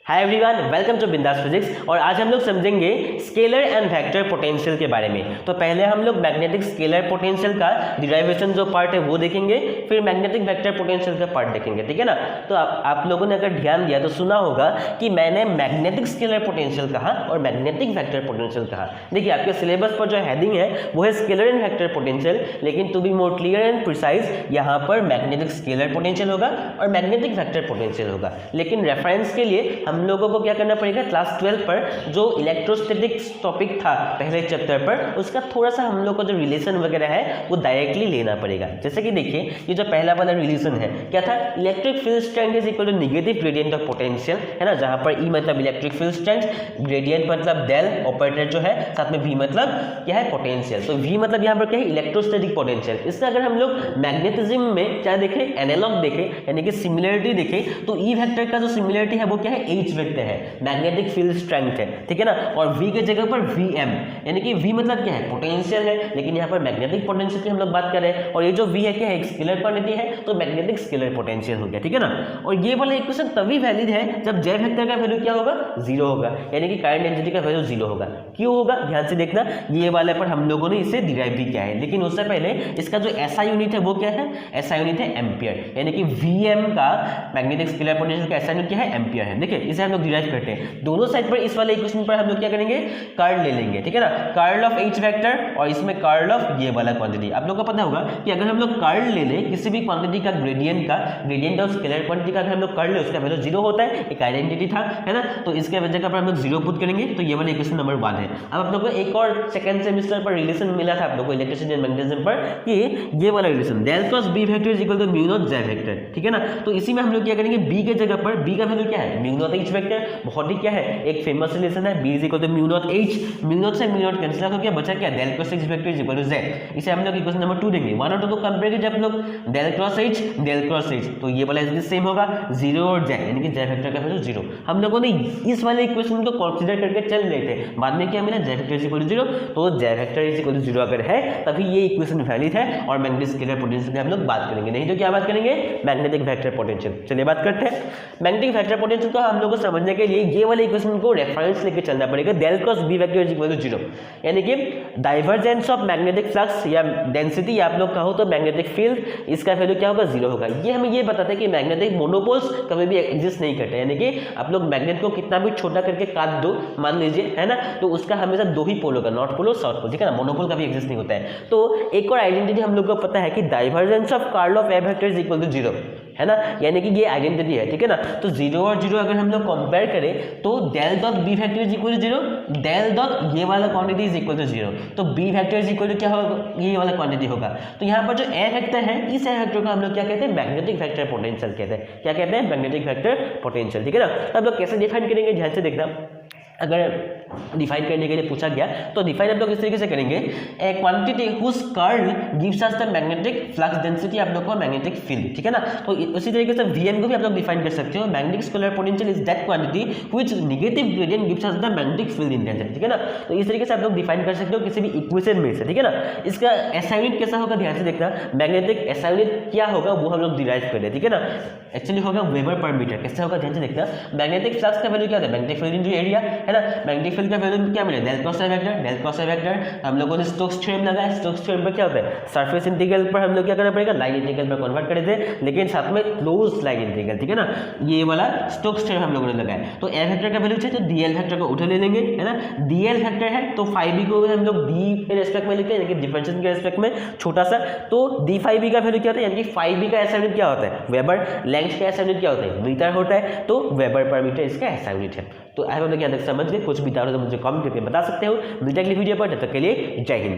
Hi everyone, welcome to बिंदास physics. और आज हम लोग समझेंगे स्केलर एंड वेक्टर पोटेंशियल के बारे में। तो पहले हम लोग मैग्नेटिक स्केलर पोटेंशियल का डिराइवेशन जो पार्ट है वो देखेंगे, फिर मैग्नेटिक वेक्टर पोटेंशियल का पार्ट देखेंगे, ठीक है ना। तो आप लोगों ने अगर ध्यान दिया तो सुना होगा कि मैंने मैग्नेटिक स्केलर पोटेंशियल कहा और मैग्नेटिक वेक्टर पोटेंशियल कहा। देखिए आपके सिलेबस पर जो हेडिंग है वो है स्केलर एंड वेक्टर पोटेंशियल, लेकिन to be more clear and precise यहाँ पर मैग्नेटिक स्केलर पोटेंशियल होगा और मैग्नेटिक वेक्टर पोटेंशियल होगा। लेकिन रेफरेंस के लिए हम लोगों को क्या करना पड़ेगा, क्लास 12 पर जो इलेक्ट्रोस्टैटिक्स टॉपिक था पहले चैप्टर पर, उसका थोड़ा सा हम लोग को जो रिलेशन वगैरह है वो डायरेक्टली लेना पड़ेगा। जैसे कि देखिए ये जो पहला वाला रिलेशन है क्या था, electric field strength is equal to negative gradient of potential, है ना, जहां पर ई मतलब इलेक्ट्रिक फील्ड स्ट्रेंथ, ग्रेडियंट मतलब डेल ऑपरेटर जो है, साथ में वी मतलब क्या है, पोटेंशियल। तो वी मतलब यहाँ पर क्या है, इलेक्ट्रोस्टैटिक पोटेंशियल। इसका अगर हम लोग मैग्नेटिज्म में क्या देखें, एनालॉग देखें यानी कि सिमिलरिटी देखें, तो ई वेक्टर का जो सिमिलरिटी है वो क्या है, एच वेक्टर है, मैग्नेटिक फील्ड स्ट्रेंथ है, ठीक है ना। और v के जगह पर Vm, यानी कि v मतलब क्या है, पोटेंशियल है, लेकिन यहाँ पर मैग्नेटिक पोटेंशियल की हम लोग बात कर रहे हैं। और ये जो v है क्या है, एक स्केलर क्वांटिटी है, तो मैग्नेटिक स्केलर पोटेंशियल हो गया, ठीक है ना। और ये वाला इक्वेशन तभी वैलिड है जब J वेक्टर का वैल्यू क्या होगा, 0 होगा, यानी कि करंट डेंसिटी का वैल्यू 0 होगा। क्यों होगा, ध्यान से देखना, ये वाले पर हम लोगों ने इसे डिराइव भी किया है, लेकिन उससे पहले इसका जो SI यूनिट है वो क्या है, SI यूनिट है एम्पियर, यानी कि Vm का मैग्नेटिक स्केलर पोटेंशियल का SI यूनिट क्या है, एम्पियर है। देखिए इसे हम लोग डिराइव करते हैं दोनों साइड पर। इस वाले इक्वेशन पर हम लोग क्या करेंगे, कर्ल ले लेंगे, ठीक है ना, कर्ल ऑफ H वेक्टर और इसमें कर्ल ऑफ ये वाला क्वांटिटी। आप लोगों को पता होगा कि अगर हम लोग कर्ल ले लें किसी भी क्वांटिटी का, ग्रेडियंट ऑफ स्केलर क्वांटिटी का अगर हम लोग कर्ल ले, उसका वैल्यू 0 होता है, एक आइडेंटिटी था, है ना। तो इसके वजह पर हम लोग 0 पुट करेंगे, तो ये वाला इक्वेशन नंबर 1 है। अब आप लोग को एक और सेकंड सेमेस्टर पर रिलेशन मिला था आप लोग को इलेक्ट्रिसिटी एंड मैग्नेटिज्म पर, कि ये वाला relation del cross B vector is equal to mu naught J vector, ठीक है ना। तो इसी में हम लोग क्या करेंगे, बी के जगह पर बी का वैल्यू क्या है, म्यू नॉट H वेक्टर, बहुत ही क्या है, एक फेमस रिलेशन है, b is equal to mu naught H, mu naught से म्यू नॉट कैंसिल हो गया, बचा क्या, del cross H vector is equal to Z। इसे हम लोग इक्वेशन नंबर 2 देंगे। 1 और 2 को कंपेयर कीजिए आप लोग, डेल क्रॉस H, तो ये वाला इसके सेम होगा 0 और Z, यानी कि J वेक्टर का वैल्यू 0। हम लोगों ने इस वाले इक्वेशन को कंसीडर करके चल रहे थे, बाद में क्या मिला, J vector is equal to 0। तो J vector is equal to 0 अगर है तभी ये इक्वेशन वैलिड है और मैग्नेटिक स्केलर पोटेंशियल की हम लोग बात करेंगे, नहीं तो क्या बात करेंगे, मैग्नेटिक वेक्टर पोटेंशियल। चलिए बात करते हैं मैग्नेटिक वेक्टर पोटेंशियल को। हम लोग को समझने के लिए ये वाले इक्वेशन को रेफरेंस लेके चलना पड़ेगा, del cross B vector is equal to 0, यानी कि डाइवर्जेंस ऑफ मैग्नेटिक फ्लक्स या डेंसिटी आप लोग कहो तो मैग्नेटिक फील्ड, इसका वैल्यू क्या होगा, 0 होगा। ये हमें ये बताता है कि मैग्नेटिक मोनोपोल्स कभी भी एग्जिस्ट नहीं करते, यानी कि आप लोग मैग्नेट को कितना भी छोटा करके काट दो, मान लीजिए, है ना, तो उसका हमेशा 2 ही पोल होगा, नॉर्थ पोल और साउथ पोल, ठीक है ना, मोनोपोल कभी एग्जिस्ट नहीं होता है। तो एक और आइडेंटिटी हम लोग को पता है कि divergence of curl of a vector is equal to 0, है ना, यानी कि ये आइडेंटिटी है, ठीक है ना। तो 0 और 0 अगर हम लोग कंपेयर करें तो del dot B vector is equal to 0, del dot ये वाला क्वांटिटी इज इक्वल टू 0, तो B vector is equal to क्या होगा, ये वाला क्वांटिटी होगा। तो यहाँ पर जो ए वेक्टर है, इस ए वेक्टर को हम लोग क्या कहते हैं, मैग्नेटिक वेक्टर पोटेंशियल कहते हैं। क्या कहते हैं, मैग्नेटिक वेक्टर पोटेंशियल, ठीक है ना। अब लोग कैसे डिफाइन करेंगे, ध्यान से देखना। अगर डिफाइन करने के लिए पूछा गया तो डिफाइन आप लोग इस तरीके से करेंगे, a quantity whose curl gives us the magnetic flux density, आप लोग को मैग्नेटिक फील्ड, ठीक है ना। तो उसी तरीके से Vm को भी आप लोग डिफाइन कर सकते हो, magnetic scalar potential is that quantity which negative gradient gives us the magnetic field intensity, ठीक है ना। तो इस तरीके से आप लोग डिफाइन कर सकते हो किसी भी इक्वेशन में से, ठीक है ना। इसका SI यूनिट कैसा होगा, ध्यान से देखना, मैग्नेटिक SI यूनिट क्या होगा वो हम लोग डिराइव कर रहे हैं, ठीक है ना। एक्चुअली होगा वेबर पर मीटर। कैसे होगा, ध्यान से देखना, मैग्नेटिक फ्लक्स का वैल्यू क्या होता है, मैग्नेटिक फील्ड इनटू एरिया, है ना। मैग्नेटिक फील्ड का वैल्यू क्या मिला, del cross A vector, del cross A vector. हम लोगों ने स्टोक्स थ्योरम लगाया, स्टोक्स थ्योरम पर क्या होता है, सरफेस इंटीग्रल पर हम लोग क्या करना पड़ेगा, लाइन इंटीग्रल पर कन्वर्ट कर देते, लेकिन साथ में क्लोज लाइन इंटीग्रल, ठीक है ना। ये वाला स्टोक्स थ्योरम हम लोगों ने लगाया। तो ए वेक्टर का वैल्यू चाहिए तो डीएल वेक्टर को उठा ले लेंगे, है ना। डीएल वेक्टर है तो फाई बी को हम लोग डी के रेस्पेक्ट में लिखते हैं, यानी कि डिफरेंशिएशन के रेस्पेक्ट में छोटा सा। तो डी फाई बी का वैल्यू क्या होता है, यानी कि फाई बी का SI यूनिट क्या होता है, वेबर, लेंथ का SI यूनिट क्या होता है, मीटर होता है, तो वेबर पर मीटर इसका SI यूनिट है। तो आई होप यहाँ तक समझ गए, कुछ भी डाउट हो तो मुझे कमेंट करके बता सकते हो। मिलते हैं अगली वीडियो पर, तब तक के लिए जय हिंद।